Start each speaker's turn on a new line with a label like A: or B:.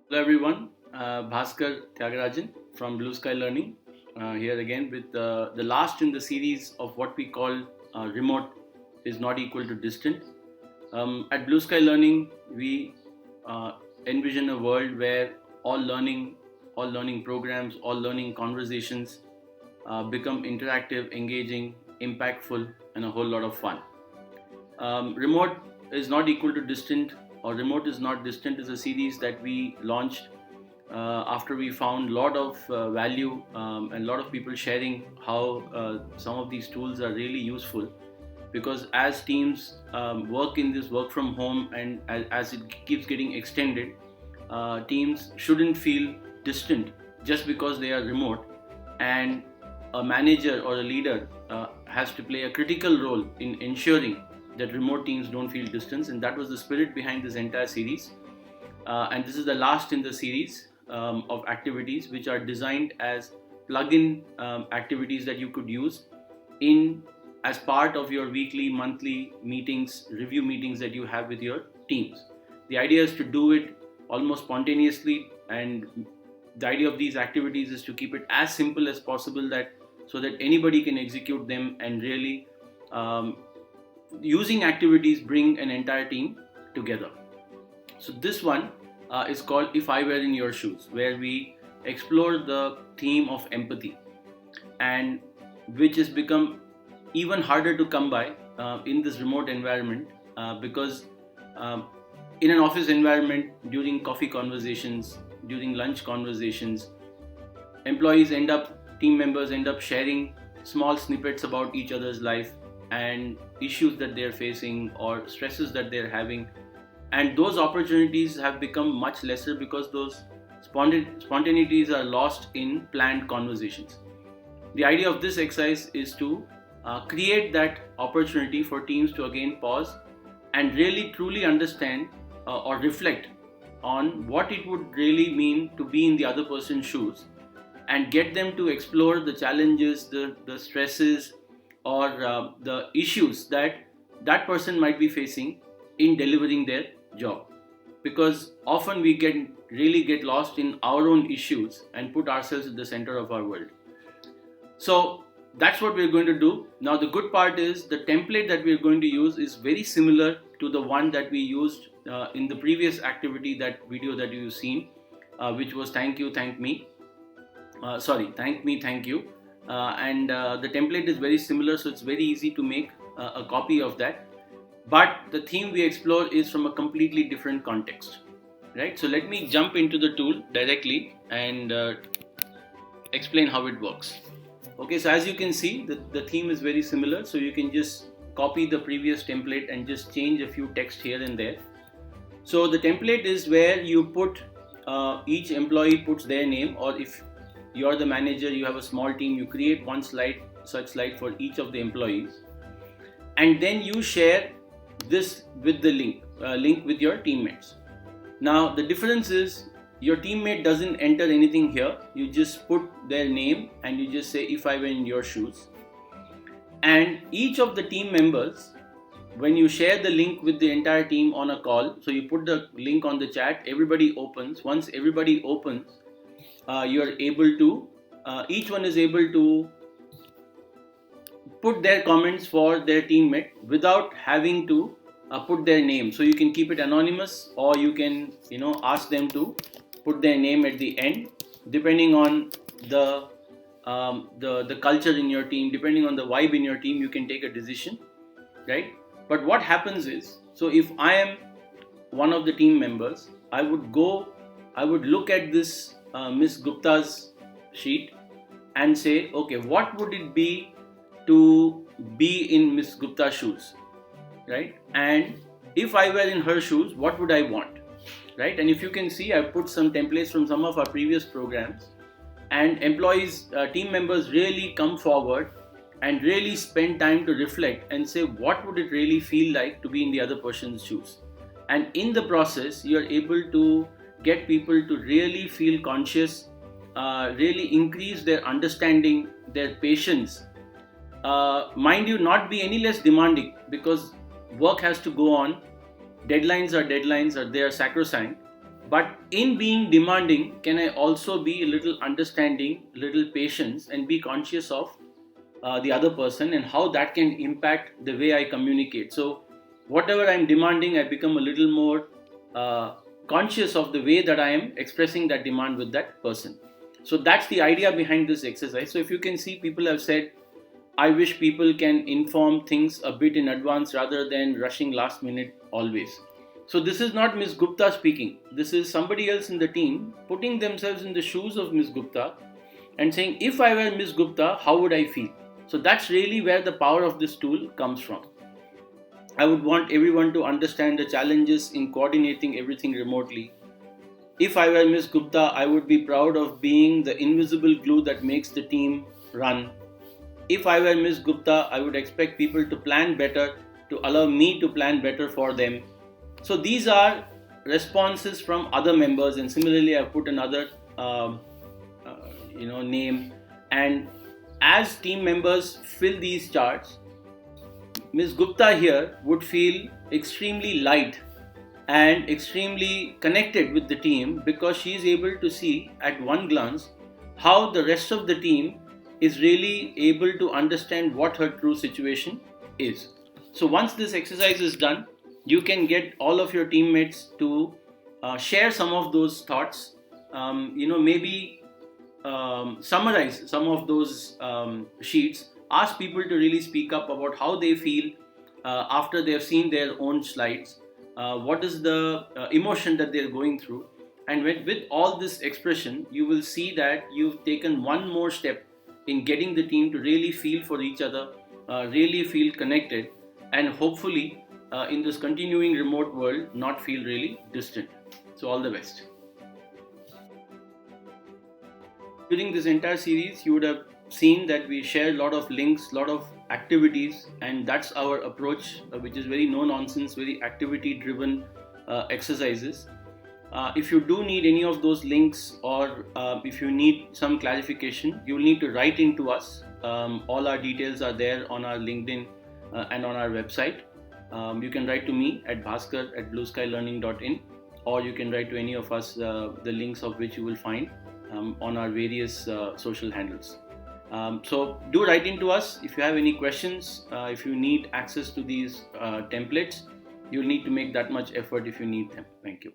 A: Hello everyone, Bhaskar Thyagarajan from Blue Sky Learning, here again with the last in the series of what we call remote is not equal to distant. At Blue Sky Learning, we uh, envision a world where all learning, all learning programs, all learning conversations become interactive, engaging, impactful, and a whole lot of fun. Remote is not equal to distant, or remote is not distant is a series that we launched after we found a lot of value and a lot of people sharing how some of these tools are really useful, because as teams work in this work from home and as it keeps getting extended, teams shouldn't feel distant just because they are remote, and a manager or a leader has to play a critical role in ensuring that remote teams don't feel distance. And that was the spirit behind this entire series. And this is the last in the series of activities which are designed as plug-in activities that you could use in as part of your weekly, monthly meetings, review meetings that you have with your teams. The idea is to do it almost spontaneously, and the idea of these activities is to keep it as simple as possible, that so that anybody can execute them, and really using activities bring an entire team together. So this one is called If I Were in Your Shoes, where we explore the theme of empathy, and which has become even harder to come by in this remote environment, because um, in an office environment, during coffee conversations, during lunch conversations, team members end up sharing small snippets about each other's life and issues that they're facing or stresses that they're having. And those opportunities have become much lesser because those spontaneities are lost in planned conversations. The idea of this exercise is to create that opportunity for teams to again pause and really truly understand or reflect on what it would really mean to be in the other person's shoes, and get them to explore the challenges, the stresses, or the issues that that person might be facing in delivering their job. Because often we can really get lost in our own issues and put ourselves at the center of our world. So that's what we're going to do. Now, the good part is the template that we're going to use is very similar to the one that we used in the previous activity, that video that you've seen, which was thank you, thank me. Thank me, thank you. And the template is very similar, so it's very easy to make a copy of that. But the theme we explore is from a completely different context, right? So let me jump into the tool directly and explain how it works. Okay, so as you can see, the theme is very similar, so you can just copy the previous template and just change a few text here and there. So the template is where you put each employee puts their name, or if you're the manager, you have a small team, you create one such slide for each of the employees, and then you share this with the link with your teammates. Now the difference is, your teammate doesn't enter anything here. You just put their name and you just say, if I were in your shoes. And each of the team members, when you share the link with the entire team on a call, so you put the link on the chat, everybody opens. Once everybody opens, you are able to, each one is able to put their comments for their teammate without having to put their name. So you can keep it anonymous, or you can ask them to put their name at the end, depending on the culture in your team, depending on the vibe in your team. You can take a decision, right? But what happens is, so if I am one of the team members, I would look at this Miss Gupta's sheet and say, okay, what would it be to be in Miss Gupta's shoes, right? And if I were in her shoes, what would I want, right? And if you can see, I've put some templates from some of our previous programs, and team members really come forward and really spend time to reflect and say, what would it really feel like to be in the other person's shoes? And in the process, you're able to get people to really feel conscious, really increase their understanding, their patience. Mind you, not be any less demanding, because work has to go on. Deadlines are they are sacrosanct. But in being demanding, can I also be a little understanding, little patience, and be conscious of the other person and how that can impact the way I communicate? So, whatever I'm demanding, I become a little more conscious of the way that I am expressing that demand with that person. So, that's the idea behind this exercise. So, if you can see, people have said, I wish people can inform things a bit in advance rather than rushing last minute always. So this is not Ms. Gupta speaking. This is somebody else in the team putting themselves in the shoes of Ms. Gupta and saying, if I were Ms. Gupta, how would I feel? So that's really where the power of this tool comes from. I would want everyone to understand the challenges in coordinating everything remotely. If I were Ms. Gupta, I would be proud of being the invisible glue that makes the team run. If I were Ms. Gupta, I would expect people to plan better, to allow me to plan better for them. So these are responses from other members, and similarly, I put another name. And as team members fill these charts, Ms. Gupta here would feel extremely light and extremely connected with the team because she is able to see at one glance how the rest of the team is really able to understand what her true situation is. So once this exercise is done, you can get all of your teammates to share some of those thoughts, maybe summarize some of those sheets, ask people to really speak up about how they feel after they've seen their own slides, what is the emotion that they're going through. And with all this expression, you will see that you've taken one more step in getting the team to really feel for each other, really feel connected, and hopefully in this continuing remote world not feel really distant. So all the best. During this entire series, you would have seen that we share a lot of links, a lot of activities, and that's our approach, which is very no nonsense, very activity driven exercises. If you do need any of those links, or if you need some clarification, you will need to write into us. All our details are there on our LinkedIn and on our website. You can write to me at bhaskar@blueskylearning.in, or you can write to any of us, the links of which you will find on our various social handles. So do write into us if you have any questions. If you need access to these templates, you'll need to make that much effort if you need them. Thank you.